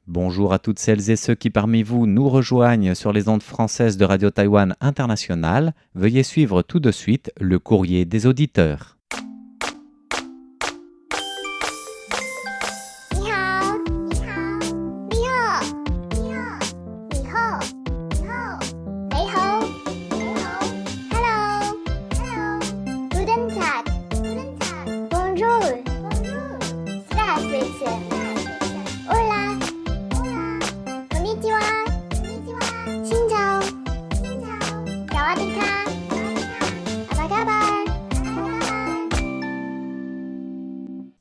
Bonjour à toutes celles et ceux qui parmi vous nous rejoignent sur les ondes françaises de Radio Taïwan International. Veuillez suivre tout de suite le courrier des auditeurs. 你好，你好，你好，你好，你好，你好，你好，你好，Hello, Hello, Guten Tag, Guten Tag, Bonjour, Bonjour, Здравствуйте, Hola, Hola, Konnichiwa, Konnichiwa, Xin chào, Xin chào, Sawadee-ka, Apa kabar,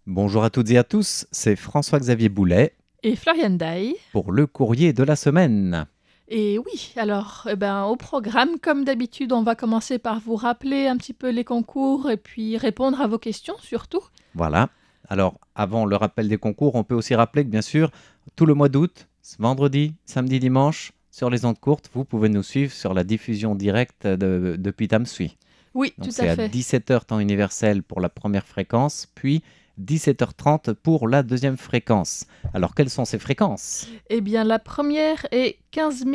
Bonjour à toutes et à tous, c'est François-Xavier Boulet Et Florian Day. pour le courrier de la semaine. Et oui, alors, au programme, comme d'habitude, on va commencer par vous rappeler un petit peu les concours et puis répondre à vos questions surtout. Voilà. Alors, avant le rappel des concours, on peut aussi rappeler que bien sûr, tout le mois d'août, vendredi, samedi, dimanche, sur les ondes courtes, vous pouvez nous suivre sur la diffusion directe depuis Tamsui. Oui, Donc tout c'est à à fait. 17h temps universel pour la première fréquence, puis 17h30 pour la deuxième fréquence. Alors quelles sont ces fréquences ? Eh bien, la première est 15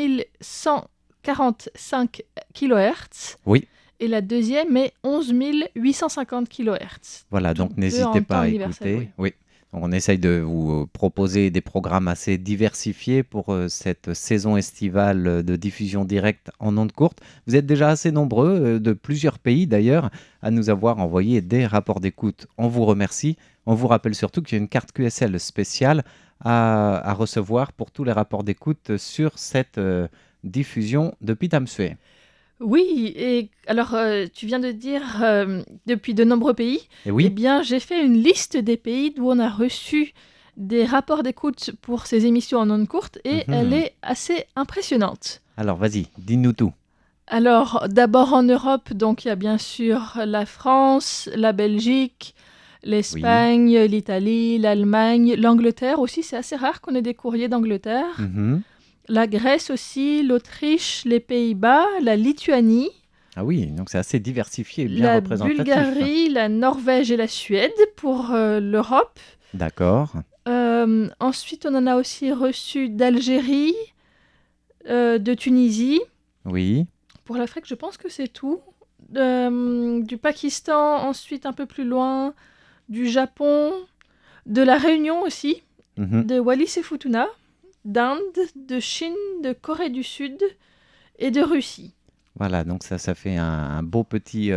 145 kHz. Oui. Et la deuxième est 11 850 kHz. Voilà, Toutes donc deux n'hésitez en pas temps à universel, écouter. Oui. Donc, on essaye de vous proposer des programmes assez diversifiés pour cette saison estivale de diffusion directe en ondes courtes. Vous êtes déjà assez nombreux, de plusieurs pays d'ailleurs, à nous avoir envoyé des rapports d'écoute. On vous remercie. On vous rappelle surtout qu'il y a une carte QSL spéciale à recevoir pour tous les rapports d'écoute sur cette diffusion depuis Tamsui. Oui, et alors tu viens de dire depuis de nombreux pays. Et Eh oui, bien, j'ai fait une liste des pays d'où on a reçu des rapports d'écoute pour ces émissions en ondes courtes et elle est assez impressionnante. alors vas-y, dis-nous tout. Alors, d'abord en Europe, donc il y a bien sûr la France, la Belgique, l'Espagne, l'Italie, l'Allemagne, l'Angleterre aussi. C'est assez rare qu'on ait des courriers d'Angleterre. Mhm. La Grèce aussi, l'Autriche, les Pays-Bas, la Lituanie. Ah oui, donc c'est assez diversifié, bien La représentatif. Bulgarie, la Norvège et la Suède pour l'Europe. D'accord. Ensuite, on en a aussi reçu d'Algérie, de Tunisie. Oui. Pour l'Afrique, je pense que c'est tout. Du Pakistan, ensuite un peu plus loin, du Japon, de la Réunion aussi, Mhm. de Wallis et Futuna, d'Inde, de Chine, de Corée du Sud et de Russie. Voilà, donc ça fait un beau petit...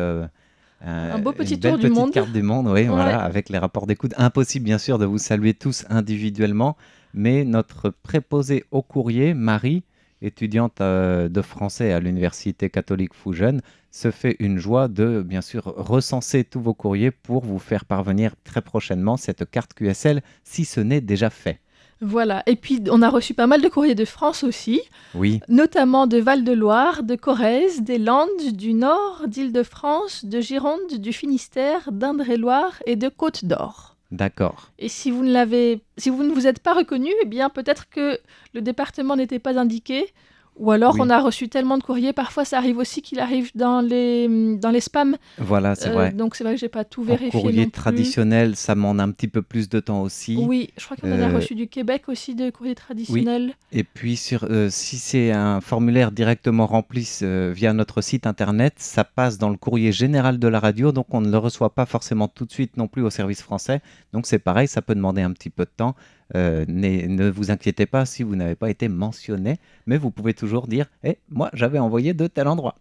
Un beau petit une belle tour du petite monde. carte du monde, oui, Ouais. voilà, avec les rapports d'écoute. Impossible, bien sûr, de vous saluer tous individuellement, mais notre préposée au courrier, Marie, étudiante de français à l'Université catholique Foujeune, se fait une joie de, bien sûr, recenser tous vos courriers pour vous faire parvenir très prochainement cette carte QSL, si ce n'est déjà fait. Voilà. Et puis, on a reçu pas mal de courriers de France aussi, Oui, notamment de Val-de-Loire, de Corrèze, des Landes, du Nord, d'Île-de-France, de Gironde, du Finistère, d'Indre-et-Loire et de Côte-d'Or. d'accord. Et si vous ne vous êtes pas reconnu, eh bien peut-être que le département n'était pas indiqué, ou alors Oui. on a reçu tellement de courriers, parfois ça arrive aussi qu'il arrive dans les spams. Voilà, c'est vrai. Donc c'est vrai que j'ai pas tout En vérifié courrier non plus. traditionnel, ça demande un petit peu plus de temps aussi. Oui, je crois qu'on en a Euh, reçu du Québec aussi, de courriers traditionnels. Et puis, si c'est un formulaire directement rempli via notre site internet, ça passe dans le courrier général de la radio, donc on ne le reçoit pas forcément tout de suite non plus au service français. Donc c'est pareil, ça peut demander un petit peu de temps. Ne vous inquiétez pas si vous n'avez pas été mentionné, mais vous pouvez toujours dire « Eh, moi, j'avais envoyé de tel endroit ».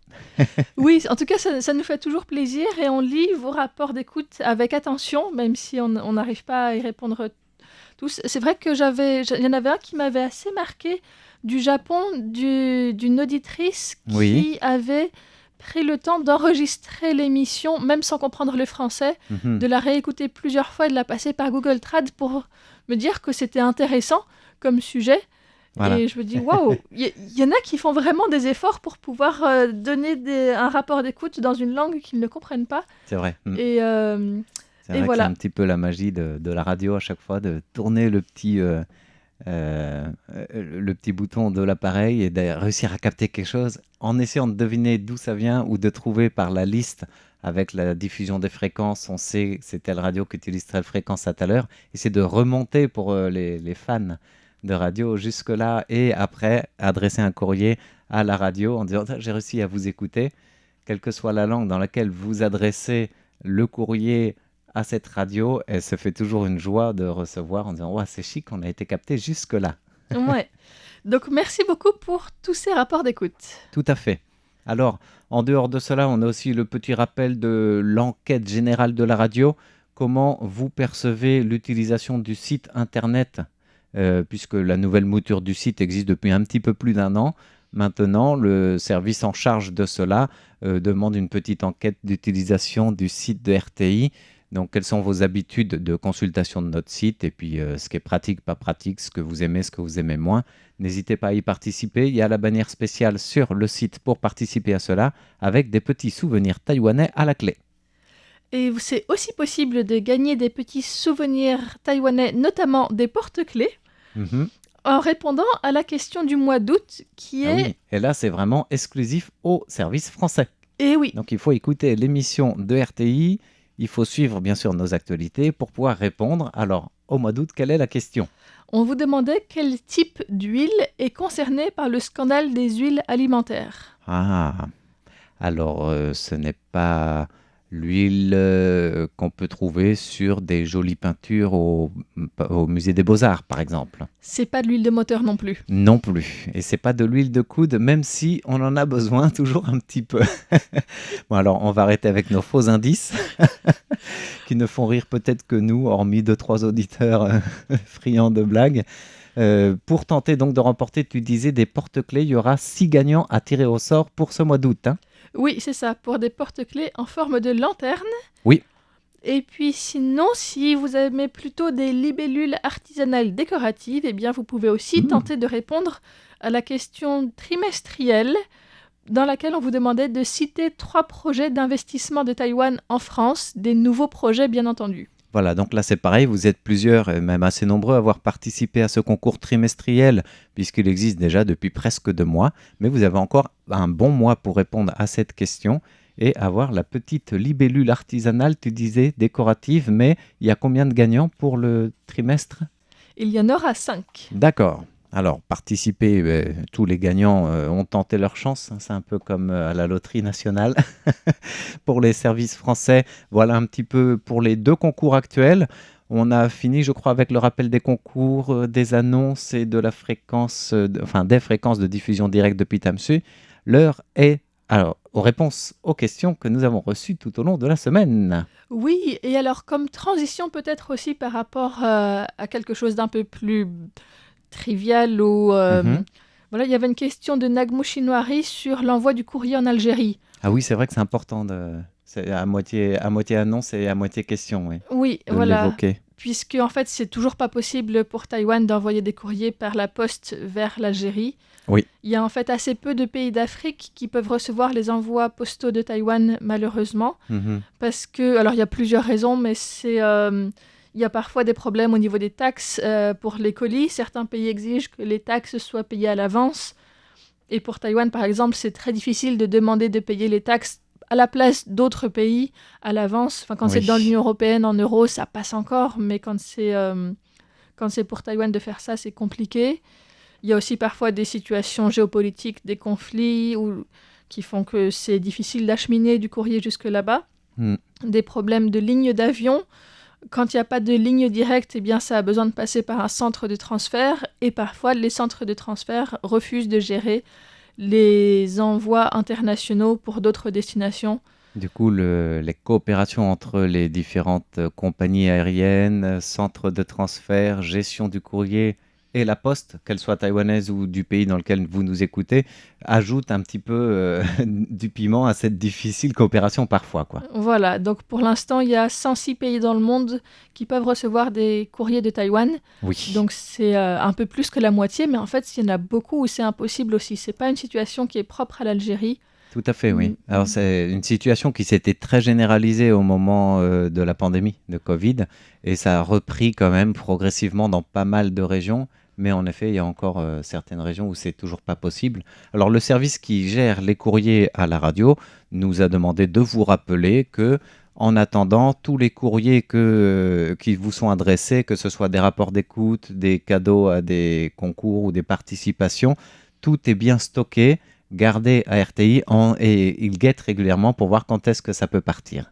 Oui, en tout cas, ça nous fait toujours plaisir et on lit vos rapports d'écoute avec attention, même si on n'arrive pas à y répondre tous. C'est vrai que il y en avait un qui m'avait assez marqué du Japon, d'une auditrice qui Oui. avait pris le temps d'enregistrer l'émission, même sans comprendre le français, Mhm. de la réécouter plusieurs fois et de la passer par Google Trad pour me dire que c'était intéressant comme sujet. Voilà. Et je me dis, waouh, il y en a qui font vraiment des efforts pour pouvoir donner un rapport d'écoute dans une langue qu'ils ne comprennent pas. C'est vrai. Mm. Et C'est vrai que voilà. c'est un petit peu la magie de la radio à chaque fois, de tourner le petit bouton de l'appareil et de réussir à capter quelque chose en essayant de deviner d'où ça vient ou de trouver par la liste avec la diffusion des fréquences, on sait que c'est telle radio qui utilise telle fréquence à telle heure, et c'est de remonter pour les fans de radio jusque-là et après adresser un courrier à la radio en disant j'ai réussi à vous écouter, quelle que soit la langue dans laquelle vous adressez le courrier à cette radio, elle se fait toujours une joie de recevoir en disant c'est chic, on a été capté jusque-là. Ouais. Donc merci beaucoup pour tous ces rapports d'écoute. Tout à fait. Alors, en dehors de cela, on a aussi le petit rappel de l'enquête générale de la radio. Comment vous percevez l'utilisation du site internet, puisque la nouvelle mouture du site existe depuis un petit peu plus d'un an. Maintenant, le service en charge de cela demande une petite enquête d'utilisation du site de RTI. Donc, quelles sont vos habitudes de consultation de notre site et puis ce qui est pratique, pas pratique, ce que vous aimez moins. N'hésitez pas à y participer. Il y a la bannière spéciale sur le site pour participer à cela avec des petits souvenirs taïwanais à la clé. Et c'est aussi possible de gagner des petits souvenirs taïwanais, notamment des porte-clés, en répondant à la question du mois d'août qui est... Oui. Et là, c'est vraiment exclusif au service français. Et oui. Donc, il faut écouter l'émission de RTI. Il faut suivre, bien sûr, nos actualités pour pouvoir répondre. Alors, au mois d'août, quelle est la question ? On vous demandait quel type d'huile est concerné par le scandale des huiles alimentaires. Alors ce n'est pas l'huile qu'on peut trouver sur des jolies peintures au musée des Beaux-Arts, par exemple. C'est pas de l'huile de moteur non plus. Non plus. Et c'est pas de l'huile de coude, même si on en a besoin toujours un petit peu. Bon, alors on va arrêter avec nos faux indices, qui ne font rire peut-être que nous, hormis 2-3 auditeurs friands de blagues. Pour tenter donc de remporter, tu disais, des porte-clés, il y aura 6 gagnants à tirer au sort pour ce mois d'août. Oui, c'est ça, pour des porte-clés en forme de lanterne. Oui. Et puis sinon, si vous aimez plutôt des libellules artisanales décoratives, eh bien vous pouvez aussi tenter de répondre à la question trimestrielle dans laquelle on vous demandait de citer 3 projets d'investissement de Taïwan en France, des nouveaux projets bien entendu. Voilà, donc là c'est pareil, vous êtes plusieurs, et même assez nombreux à avoir participé à ce concours trimestriel, puisqu'il existe déjà depuis presque 2 mois, mais vous avez encore un bon mois pour répondre à cette question et avoir la petite libellule artisanale, tu disais, décorative, mais il y a combien de gagnants pour le trimestre ? Il y en aura 5. D'accord. Alors, participer, tous les gagnants ont tenté leur chance, c'est un peu comme à la loterie nationale. Pour les services français, voilà un petit peu pour les 2 concours actuels. On a fini, je crois, avec le rappel des concours, des annonces et de la fréquence, des fréquences de diffusion directe depuis Tamsu. L'heure est aux réponses aux questions que nous avons reçues tout au long de la semaine. Oui, et alors comme transition peut-être aussi par rapport à quelque chose d'un peu plus trivial ou voilà, il y avait une question de Nagmou Chinoari sur l'envoi du courrier en Algérie. Ah oui, c'est vrai que c'est important c'est à moitié annonce et à moitié question, Oui, de voilà. l'évoquer. Puisque en fait, c'est toujours pas possible pour Taïwan d'envoyer des courriers par la poste vers l'Algérie. Oui. Il y a en fait assez peu de pays d'Afrique qui peuvent recevoir les envois postaux de Taïwan, malheureusement. Parce que, alors il y a plusieurs raisons, mais il y a parfois des problèmes au niveau des taxes pour les colis. Certains pays exigent que les taxes soient payées à l'avance. Et pour Taïwan, par exemple, c'est très difficile de demander de payer les taxes à la place d'autres pays à l'avance. Enfin, quand c'est dans l'Union européenne, en euros, ça passe encore. Mais quand c'est pour Taïwan de faire ça, c'est compliqué. Il y a aussi parfois des situations géopolitiques, des conflits qui font que c'est difficile d'acheminer du courrier jusque là-bas. Des problèmes de lignes d'avion. Quand il n'y a pas de ligne directe, eh bien, ça a besoin de passer par un centre de transfert. Et parfois, les centres de transfert refusent de gérer les envois internationaux pour d'autres destinations. Du coup, les coopérations entre les différentes compagnies aériennes, centres de transfert, gestion du courrier et la poste, qu'elle soit taïwanaise ou du pays dans lequel vous nous écoutez, ajoutent un petit peu du piment à cette difficile coopération parfois, quoi. Voilà, donc pour l'instant, il y a 106 pays dans le monde qui peuvent recevoir des courriers de Taïwan. Oui. Donc c'est un peu plus que la moitié, mais en fait, il y en a beaucoup où c'est impossible aussi. C'est pas une situation qui est propre à l'Algérie. Tout à fait, oui. Alors c'est une situation qui s'était très généralisée au moment de la pandémie de Covid et ça a repris quand même progressivement dans pas mal de régions, Mais en effet, il y a encore certaines régions où c'est toujours pas possible. Alors, le service qui gère les courriers à la radio nous a demandé de vous rappeler que, en attendant, tous les courriers qui vous sont adressés, que ce soit des rapports d'écoute, des cadeaux à des concours ou des participations, tout est bien stocké, gardé à RTI et il guette régulièrement pour voir quand est-ce que ça peut partir.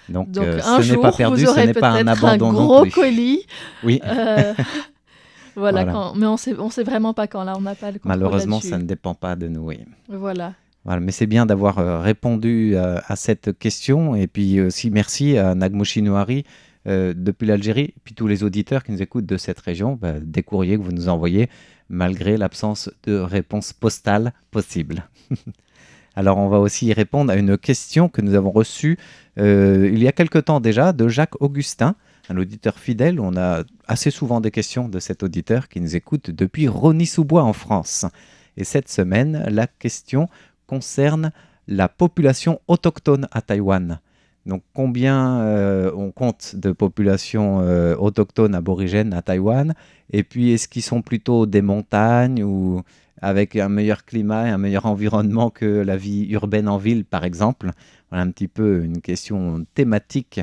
Donc, Donc un ce n'est jour, pas perdu, vous ce aurez n'est pas un peut-être un abandon non gros plus. colis. Oui, euh, voilà, voilà. mais on sait vraiment pas quand. Là, on n'a pas le contrôle Malheureusement, là-dessus. ça ne dépend pas de nous. Oui. Voilà. Voilà, mais c'est bien d'avoir répondu à cette question. Et puis aussi, merci à Nagmouchi Nouari depuis l'Algérie, puis tous les auditeurs qui nous écoutent de cette région, des courriers que vous nous envoyez, malgré l'absence de réponse postale possible. Alors, on va aussi y répondre à une question que nous avons reçue il y a quelque temps déjà de Jacques Augustin, un auditeur fidèle. On a assez souvent des questions de cet auditeur qui nous écoute depuis Rosny-sous-Bois en France. Et cette semaine, la question concerne la population autochtone à Taïwan. Donc, combien on compte de populations autochtones aborigènes à Taïwan? Et puis, est-ce qu'ils sont plutôt des montagnes ou avec un meilleur climat et un meilleur environnement que la vie urbaine en ville, par exemple? Voilà un petit peu une question thématique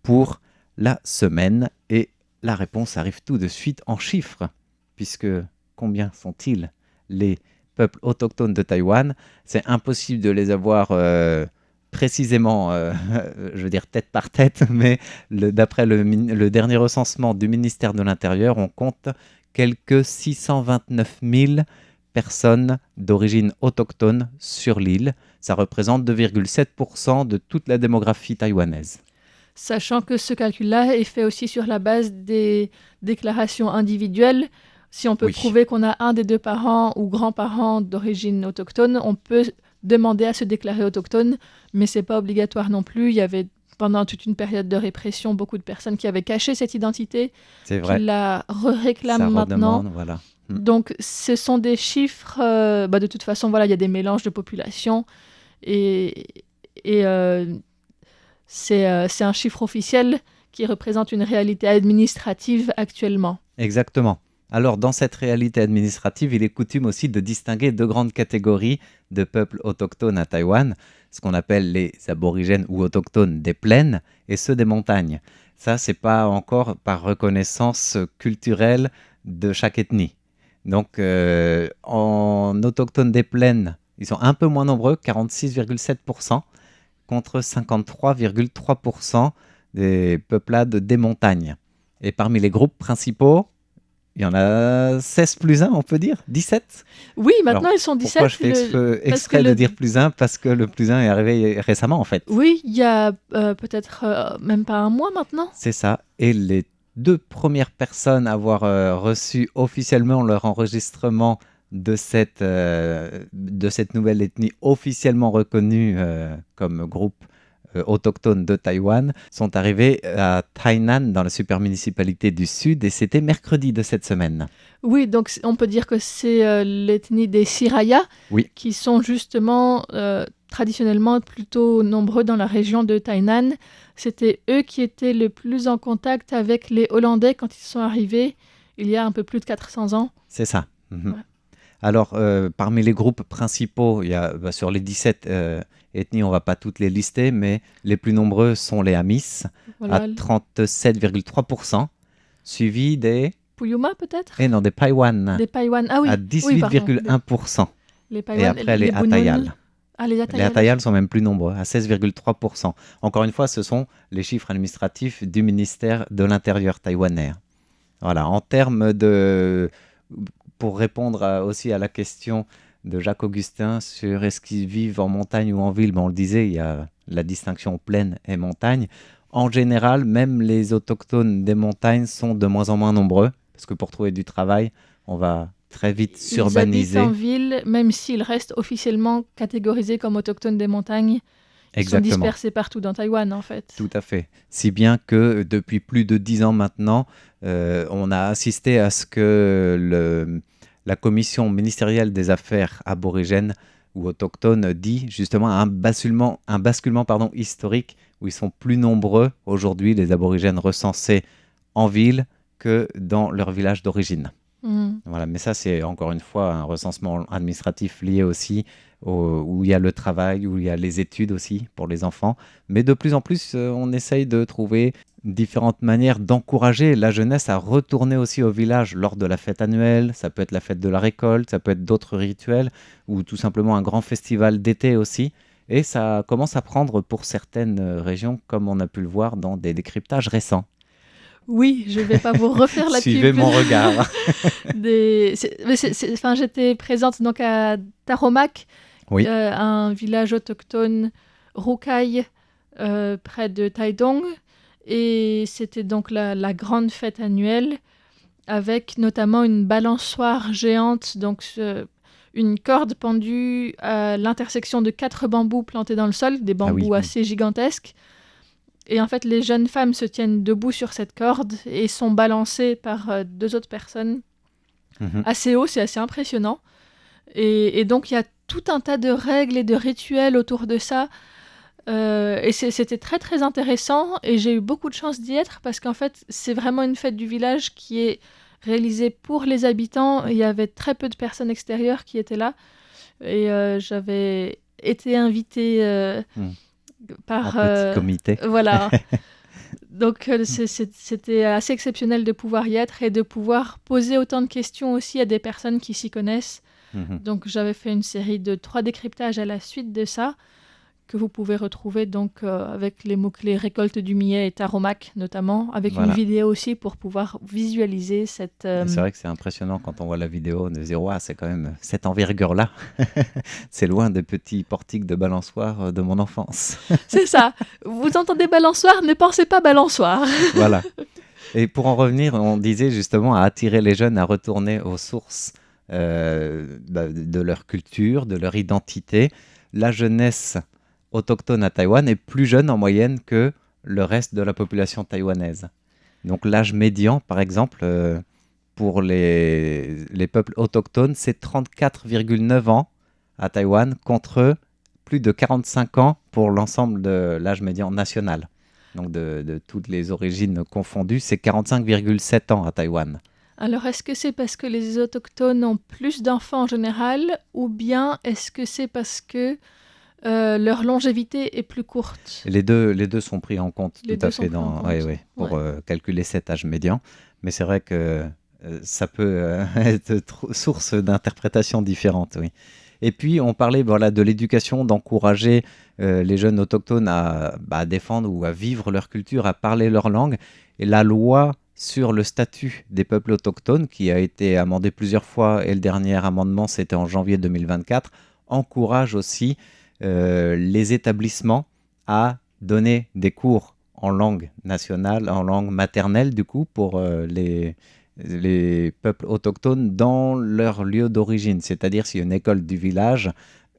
pour la semaine. Et la réponse arrive tout de suite en chiffres, puisque combien sont-ils les peuples autochtones de Taïwan? C'est impossible de les avoir précisément, je veux dire tête par tête, mais d'après le dernier recensement du ministère de l'Intérieur, on compte quelques 629 000 personnes d'origine autochtone sur l'île. Ça représente 2,7% de toute la démographie taïwanaise. Sachant que ce calcul-là est fait aussi sur la base des déclarations individuelles. Si on peut Oui. prouver qu'on a un des deux parents ou grands-parents d'origine autochtone, on peut demander à se déclarer autochtone, mais c'est pas obligatoire non plus. Il y avait pendant toute une période de répression beaucoup de personnes qui avaient caché cette identité, C'est vrai, qui la ça réclament maintenant. redemande, voilà. Donc ce sont des chiffres, de toute façon, voilà, il y a des mélanges de population et c'est un chiffre officiel qui représente une réalité administrative actuellement. Exactement. Alors, dans cette réalité administrative, il est coutume aussi de distinguer deux grandes catégories de peuples autochtones à Taïwan, ce qu'on appelle les aborigènes ou autochtones des plaines et ceux des montagnes. Ça, c'est pas encore par reconnaissance culturelle de chaque ethnie. Donc, en autochtones des plaines, ils sont un peu moins nombreux, 46,7%, contre 53,3% des peuplades des montagnes. Et parmi les groupes principaux, il y en a 16 plus 1, on peut dire 17. Oui, maintenant Alors, ils sont 17. Pourquoi je fais exprès de dire plus 1? Parce que le plus 1 est arrivé récemment, en fait. Oui, il y a peut-être même pas un mois maintenant. C'est ça. Et les deux premières personnes à avoir reçu officiellement leur enregistrement de cette nouvelle ethnie officiellement reconnue comme groupe autochtones de Taïwan sont arrivés à Tainan dans la supermunicipalité du Sud et c'était mercredi de cette semaine. Oui, donc on peut dire que c'est l'ethnie des Siraya Oui. qui sont justement traditionnellement plutôt nombreux dans la région de Tainan. C'était eux qui étaient le plus en contact avec les Hollandais quand ils sont arrivés il y a un peu plus de 400 ans. C'est ça. Ouais. Alors, parmi les groupes principaux, il y a, sur les 17 ethnies, on ne va pas toutes les lister, mais les plus nombreux sont les Amis, Voilà. à 37,3%, suivis des... Puyuma peut-être Et non, des Paiwan, Des Paiwan. Ah oui. à Oui, pardon. 18,1%. Les Et Paiwan, après, les Bunun. Atayal. Ah, les Les Atayal. Atayal sont même plus nombreux, à 16,3%. Encore une fois, ce sont les chiffres administratifs du ministère de l'Intérieur taïwanais. Voilà, en termes de... Pour répondre aussi à la question de Jacques Augustin sur est-ce qu'ils vivent en montagne ou en ville, on le disait, il y a la distinction plaine et montagne. En général, même les autochtones des montagnes sont de moins en moins nombreux, parce que pour trouver du travail, on va très vite s'urbaniser. Ils habitent en ville, même s'ils restent officiellement catégorisés comme autochtones des montagnes. Ils Exactement. sont dispersés partout dans Taïwan, en fait. Tout à fait. Si bien que depuis plus de 10 ans maintenant, on a assisté à ce que la commission ministérielle des affaires aborigènes ou autochtones dit justement un basculement historique où ils sont plus nombreux aujourd'hui, les aborigènes recensés en ville, que dans leur village d'origine. Mm. Voilà, mais ça, c'est encore une fois un recensement administratif lié aussi où il y a le travail, où il y a les études aussi pour les enfants. Mais de plus en plus, on essaye de trouver différentes manières d'encourager la jeunesse à retourner aussi au village lors de la fête annuelle. Ça peut être la fête de la récolte, ça peut être d'autres rituels, ou tout simplement un grand festival d'été aussi. Et ça commence à prendre pour certaines régions, comme on a pu le voir dans des décryptages récents. Oui, je vais pas vous refaire la Suivez pub mon regard. Enfin, j'étais présente donc à Taromac, Oui. un village autochtone Roucaille, près de Taidong. Et c'était donc la grande fête annuelle, avec notamment une balançoire géante, donc une corde pendue à l'intersection de 4 bambous plantés dans le sol, des bambous oui. assez gigantesques. Et en fait, les jeunes femmes se tiennent debout sur cette corde et sont balancées par 2 autres personnes Mhm. assez haut, c'est assez impressionnant. Et donc, il y a tout un tas de règles et de rituels autour de ça. Et c'était très, très intéressant. Et j'ai eu beaucoup de chance d'y être parce qu'en fait, c'est vraiment une fête du village qui est réalisée pour les habitants. Il y avait très peu de personnes extérieures qui étaient là. Et j'avais été invitée par... En petit comité. Voilà. Donc, c'était assez exceptionnel de pouvoir y être et de pouvoir poser autant de questions aussi à des personnes qui s'y connaissent. Mhm. Donc, j'avais fait une série de 3 décryptages à la suite de ça, que vous pouvez retrouver donc avec les mots-clés récolte du millet et taromac notamment, avec Voilà. une vidéo aussi pour pouvoir visualiser cette... Et c'est vrai que c'est impressionnant quand on voit la vidéo de dire ouais, c'est quand même cette envergure-là. C'est loin des petits portiques de balançoire de mon enfance. C'est ça. Vous entendez balançoire, ne pensez pas balançoire. Voilà. Et pour en revenir, on disait justement à attirer les jeunes à retourner aux sources de leur culture, de leur identité. La jeunesse autochtone à Taïwan est plus jeune en moyenne que le reste de la population taïwanaise. Donc l'âge médian, par exemple, pour les peuples autochtones, c'est 34,9 ans à Taïwan contre plus de 45 ans pour l'ensemble de l'âge médian national. Donc de toutes les origines confondues, c'est 45,7 ans à Taïwan. Alors, est-ce que c'est parce que les autochtones ont plus d'enfants en général, ou bien est-ce que c'est parce que leur longévité est plus courte? Les deux sont pris en compte Les tout deux à sont fait pris en compte. pour Ouais. calculer cet âge médian. Mais c'est vrai que ça peut être source d'interprétations différentes, oui. Et puis, on parlait voilà, de l'éducation, d'encourager les jeunes autochtones à défendre ou à vivre leur culture, à parler leur langue. Et la loi sur le statut des peuples autochtones, qui a été amendée plusieurs fois, et le dernier amendement, c'était en janvier 2024, encourage aussi les établissements à donner des cours en langue nationale, en langue maternelle, du coup, pour les peuples autochtones dans leur lieu d'origine. C'est-à-dire, s'il y a une école du village,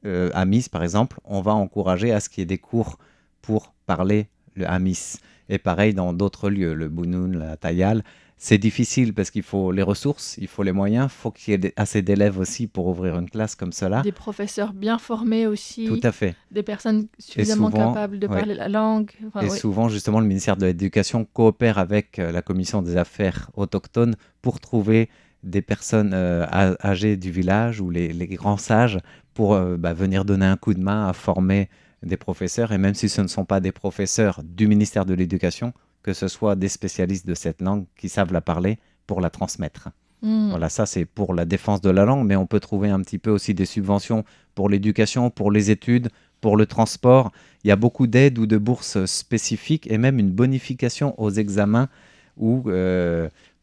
à Miss, par exemple, on va encourager à ce qu'il y ait des cours pour parler le Amis. Et pareil dans d'autres lieux, le Bunun, la Tayal. C'est difficile parce qu'il faut les ressources, il faut les moyens, il faut qu'il y ait assez d'élèves aussi pour ouvrir une classe comme cela. Des professeurs bien formés aussi. Tout à fait. Des personnes suffisamment souvent, capables de ouais. parler la langue. Enfin, Et oui. souvent, justement, le ministère de l'Éducation coopère avec la Commission des affaires autochtones pour trouver des personnes âgées du village ou les grands sages pour venir donner un coup de main à former des professeurs. Et même si ce ne sont pas des professeurs du ministère de l'Éducation, que ce soit des spécialistes de cette langue qui savent la parler pour la transmettre. Voilà, ça c'est pour la défense de la langue, mais on peut trouver un petit peu aussi des subventions pour l'éducation, pour les études, pour le transport. Il y a beaucoup d'aides ou de bourses spécifiques et même une bonification aux examens où,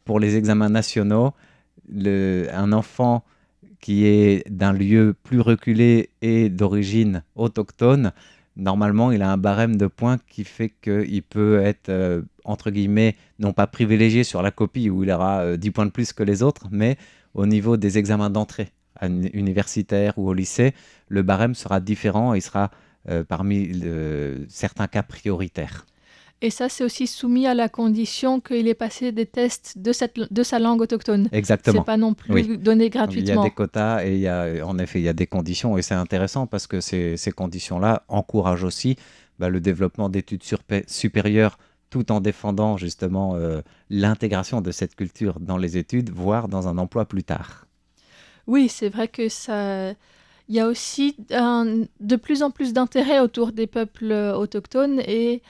pour les examens nationaux, un enfant qui est d'un lieu plus reculé et d'origine autochtone, normalement, il a un barème de points qui fait qu'il peut être, entre guillemets, non pas privilégié sur la copie où il aura 10 points de plus que les autres, mais au niveau des examens d'entrée universitaire ou au lycée, le barème sera différent et il sera parmi certains cas prioritaires. Et ça, c'est aussi soumis à la condition qu'il ait passé des tests de sa langue autochtone. Exactement. C'est pas non plus donné gratuitement. Il y a des quotas et en effet, il y a des conditions et c'est intéressant parce que ces conditions-là encouragent aussi le développement d'études supérieures tout en défendant justement l'intégration de cette culture dans les études, voire dans un emploi plus tard. Oui, c'est vrai que ça... Il y a aussi de plus en plus d'intérêt autour des peuples autochtones et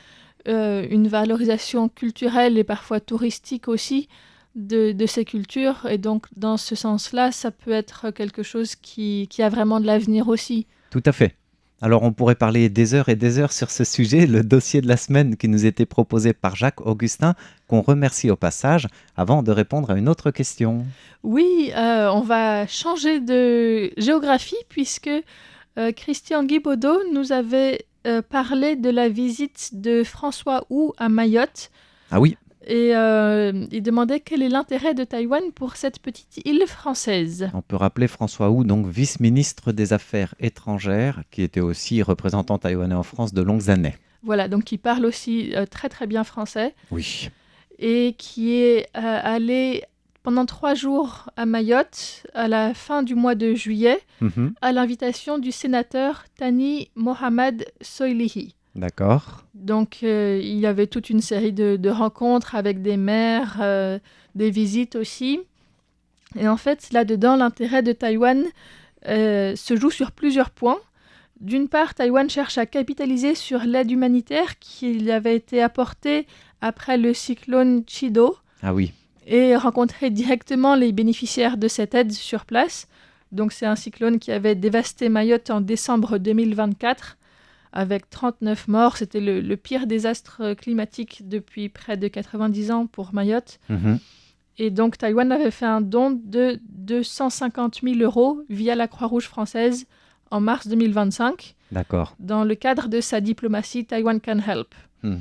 une valorisation culturelle et parfois touristique aussi de ces cultures. Et donc, dans ce sens-là, ça peut être quelque chose qui a vraiment de l'avenir aussi. Tout à fait. Alors on pourrait parler des heures et des heures sur ce sujet, le dossier de la semaine qui nous était proposé par Jacques Augustin, qu'on remercie au passage, avant de répondre à une autre question. Oui, on va changer de géographie puisque Christian Guibaudot nous avait parlé de la visite de François Hou à Mayotte. Ah oui, Et il demandait quel est l'intérêt de Taïwan pour cette petite île française. on peut rappeler François Hou, donc vice-ministre des Affaires étrangères, qui était aussi représentant taïwanais en France de longues années. Voilà, donc il parle aussi très très bien français Oui. et qui est allé pendant 3 jours à Mayotte à la fin du mois de juillet Mhm. à l'invitation du sénateur Thani Mohamed Soilihi. D'accord. Donc, il y avait toute une série de rencontres avec des maires, des visites aussi. Et en fait, là-dedans, l'intérêt de Taïwan se joue sur plusieurs points. D'une part, Taïwan cherche à capitaliser sur l'aide humanitaire qui avait été apportée après le cyclone Chido Ah oui. et rencontrer directement les bénéficiaires de cette aide sur place. Donc, c'est un cyclone qui avait dévasté Mayotte en décembre 2024. Avec 39 morts, c'était le pire désastre climatique depuis près de 90 ans pour Mayotte. Mhm. Et donc, Taïwan avait fait un don de 250 000 € via la Croix-Rouge française en mars 2025, D'accord. dans le cadre de sa diplomatie Taiwan Can Help. Hmm.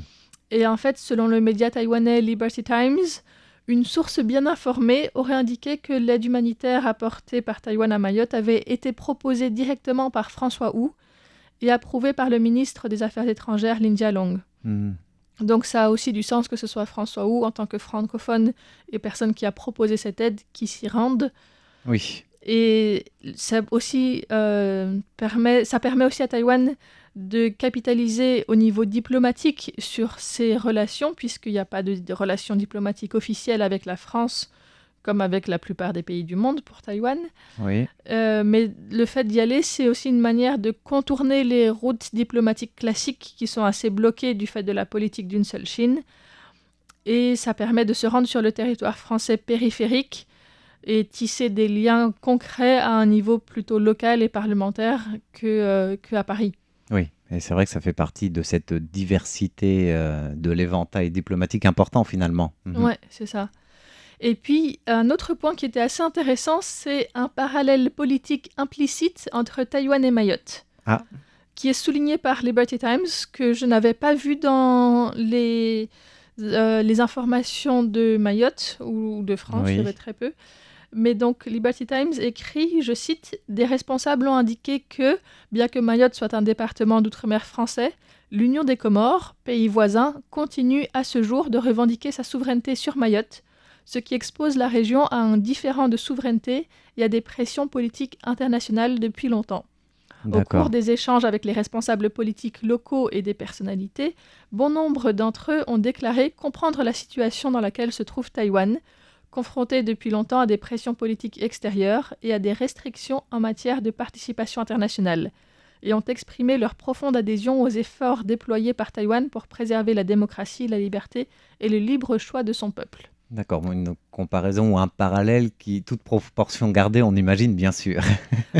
Et en fait, selon le média taïwanais Liberty Times, une source bien informée aurait indiqué que l'aide humanitaire apportée par Taïwan à Mayotte avait été proposée directement par François Hou, et approuvé par le ministre des Affaires étrangères, Lin Jialong. Hmm. Donc ça a aussi du sens que ce soit François Hou, en tant que francophone et personne qui a proposé cette aide, qui s'y rende. Oui. Et ça, aussi, ça permet aussi à Taïwan de capitaliser au niveau diplomatique sur ses relations, puisqu'il n'y a pas de relations diplomatiques officielles avec la France, comme avec la plupart des pays du monde pour Taïwan. Oui. Mais le fait d'y aller, c'est aussi une manière de contourner les routes diplomatiques classiques qui sont assez bloquées du fait de la politique d'une seule Chine. Et ça permet de se rendre sur le territoire français périphérique et tisser des liens concrets à un niveau plutôt local et parlementaire qu'à Paris. Oui. Et c'est vrai que ça fait partie de cette diversité de l'éventail diplomatique important finalement. Mhm. Ouais, c'est ça. Et puis, un autre point qui était assez intéressant, c'est un parallèle politique implicite entre Taïwan et Mayotte, qui est souligné par Liberty Times, que je n'avais pas vu dans les informations de Mayotte ou de France, il y avait très peu. Mais donc, Liberty Times écrit, je cite, « Des responsables ont indiqué que, bien que Mayotte soit un département d'outre-mer français, l'Union des Comores, pays voisin, continue à ce jour de revendiquer sa souveraineté sur Mayotte, ce qui expose la région à un différend de souveraineté et à des pressions politiques internationales depuis longtemps. Au cours des échanges avec les responsables politiques locaux et des personnalités, bon nombre d'entre eux ont déclaré comprendre la situation dans laquelle se trouve Taïwan, confronté depuis longtemps à des pressions politiques extérieures et à des restrictions en matière de participation internationale, et ont exprimé leur profonde adhésion aux efforts déployés par Taïwan pour préserver la démocratie, la liberté et le libre choix de son peuple. » D'accord, une comparaison ou un parallèle qui, toute proportion gardée, on imagine bien sûr.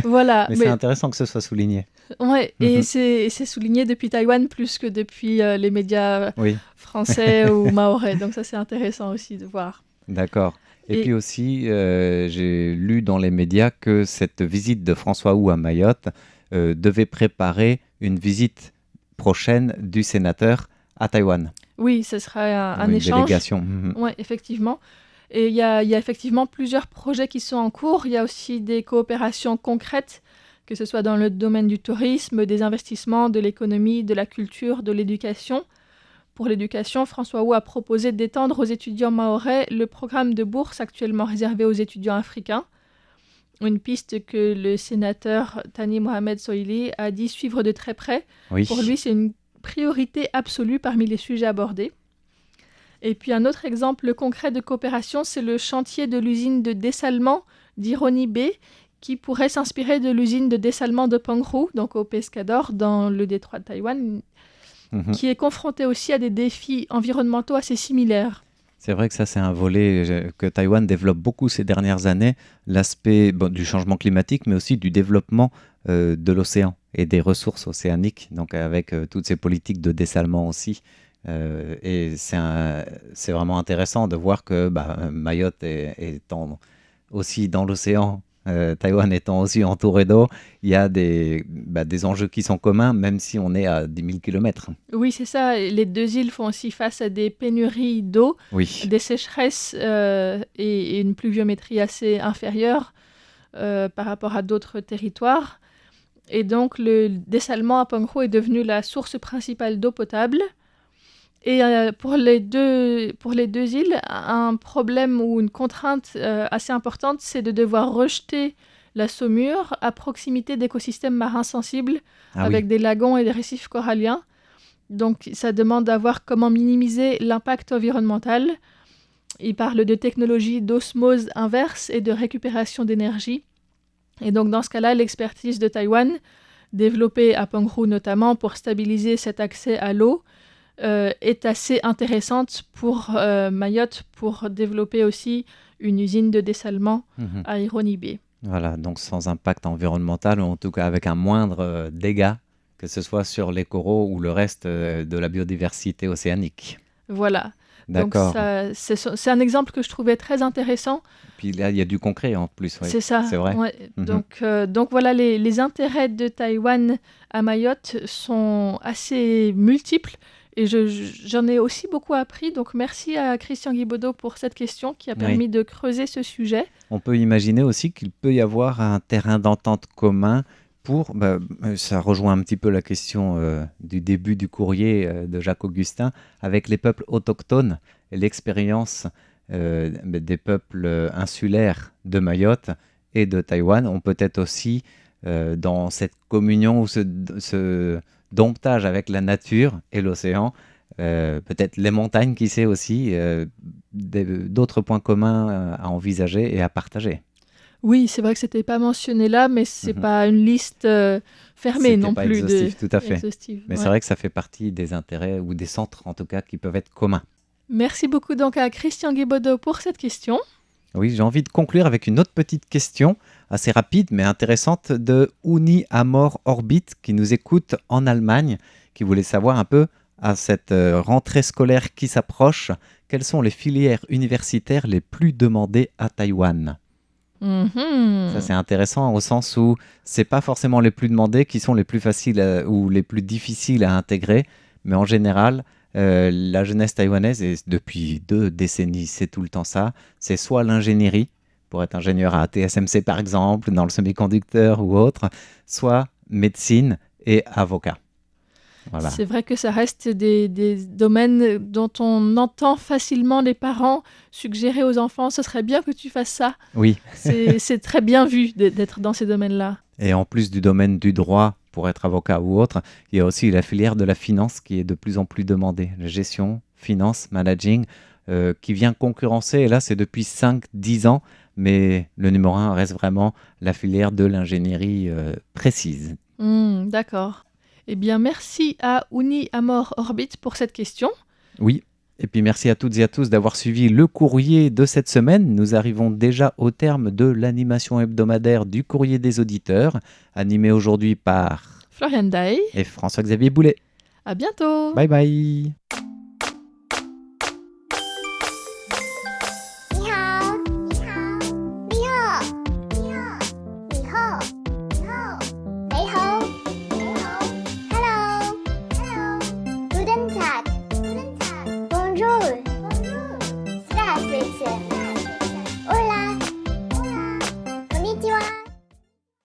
Voilà. Mais c'est intéressant que ce soit souligné. Ouais, et c'est souligné depuis Taïwan plus que depuis les médias français ou mahorais. Donc ça, c'est intéressant aussi de voir. D'accord. Et puis aussi, j'ai lu dans les médias que cette visite de François Hou à Mayotte devait préparer une visite prochaine du sénateur à Taïwan. Oui, ce sera un une échange. Délégation. Oui, effectivement. Et il y a effectivement plusieurs projets qui sont en cours. Il y a aussi des coopérations concrètes, que ce soit dans le domaine du tourisme, des investissements, de l'économie, de la culture, de l'éducation. Pour l'éducation, François Hou a proposé d'étendre aux étudiants mahorais le programme de bourse actuellement réservé aux étudiants africains. Une piste que le sénateur Thani Mohamed Soilihi a dit suivre de très près. Oui. Pour lui, c'est une priorité absolue parmi les sujets abordés. Et puis un autre exemple concret de coopération, c'est le chantier de l'usine de dessalement d'Ironi Bay, qui pourrait s'inspirer de l'usine de dessalement de Penghu, donc au Pescador, dans le détroit de Taïwan, Mhm. qui est confronté aussi à des défis environnementaux assez similaires. C'est vrai que ça, c'est un volet que Taïwan développe beaucoup ces dernières années, l'aspect du changement climatique, mais aussi du développement de l'océan et des ressources océaniques, donc avec toutes ces politiques de dessalement aussi. Et c'est vraiment intéressant de voir que Mayotte étant aussi dans l'océan, Taïwan étant aussi entouré d'eau, il y a des enjeux qui sont communs, même si on est à 10 000 km. Oui, c'est ça. Les deux îles font aussi face à des pénuries d'eau, Oui, des sécheresses et une pluviométrie assez inférieure par rapport à d'autres territoires. Et donc, le dessalement à Penghu est devenu la source principale d'eau potable. Et pour les deux îles, un problème ou une contrainte assez importante, c'est de devoir rejeter la saumure à proximité d'écosystèmes marins sensibles avec des lagons et des récifs coralliens. Donc, ça demande à voir comment minimiser l'impact environnemental. Il parle de technologies d'osmose inverse et de récupération d'énergie. Et donc, dans ce cas-là, l'expertise de Taïwan, développée à Penghu notamment pour stabiliser cet accès à l'eau, est assez intéressante pour Mayotte pour développer aussi une usine de dessalement à Ironi Bay. Voilà, donc sans impact environnemental, ou en tout cas avec un moindre dégât, que ce soit sur les coraux ou le reste de la biodiversité océanique. Voilà. D'accord. Donc c'est un exemple que je trouvais très intéressant. Puis là, il y a du concret en plus. Ouais. C'est ça. C'est vrai. Ouais. Mhm. Donc voilà, les intérêts de Taïwan à Mayotte sont assez multiples. Et j'en ai aussi beaucoup appris. Donc merci à Christian Guibaudot pour cette question qui a permis de creuser ce sujet. On peut imaginer aussi qu'il peut y avoir un terrain d'entente commun pour, ça rejoint un petit peu la question du début du courrier de Jacques Augustin, avec les peuples autochtones et l'expérience des peuples insulaires de Mayotte et de Taïwan. On peut être aussi dans cette communion ou ce domptage avec la nature et l'océan, peut-être les montagnes, qui sait aussi, d'autres points communs à envisager et à partager. Oui, c'est vrai que c'était pas mentionné là, mais c'est pas une liste fermée C'était non pas plus. exhaustif, tout à fait. Exhaustive, Mais c'est vrai que ça fait partie des intérêts ou des centres, en tout cas, qui peuvent être communs. Merci beaucoup donc à Christian Guibaudot pour cette question. Oui, j'ai envie de conclure avec une autre petite question, assez rapide mais intéressante, de Uni Amor Orbit, qui nous écoute en Allemagne, qui voulait savoir un peu, à cette rentrée scolaire qui s'approche, quelles sont les filières universitaires les plus demandées à Taïwan. Ça, c'est intéressant au sens où c'est pas forcément les plus demandés qui sont les plus faciles ou les plus difficiles à intégrer, mais en général, la jeunesse taïwanaise, et depuis 2 décennies, c'est tout le temps ça, c'est soit l'ingénierie, pour être ingénieur à TSMC par exemple, dans le semi-conducteur ou autre, soit médecine et avocat. Voilà. C'est vrai que ça reste des domaines dont on entend facilement les parents suggérer aux enfants « ce serait bien que tu fasses ça ». Oui. C'est très bien vu d'être dans ces domaines-là. Et en plus du domaine du droit, pour être avocat ou autre, il y a aussi la filière de la finance qui est de plus en plus demandée. La gestion, finance, managing, qui vient concurrencer, et là c'est depuis 5-10 ans, mais le numéro 1 reste vraiment la filière de l'ingénierie précise. D'accord. Eh bien, merci à Uni Amor Orbit pour cette question. Oui, et puis merci à toutes et à tous d'avoir suivi le courrier de cette semaine. Nous arrivons déjà au terme de l'animation hebdomadaire du courrier des auditeurs, animé aujourd'hui par Florian Day et François-Xavier Boulet. À bientôt. Bye bye. 你好，你好，你好，你好，你好，你好，你好，你好，Hello，Hello，Guten Tag，Guten Tag，Bonjour。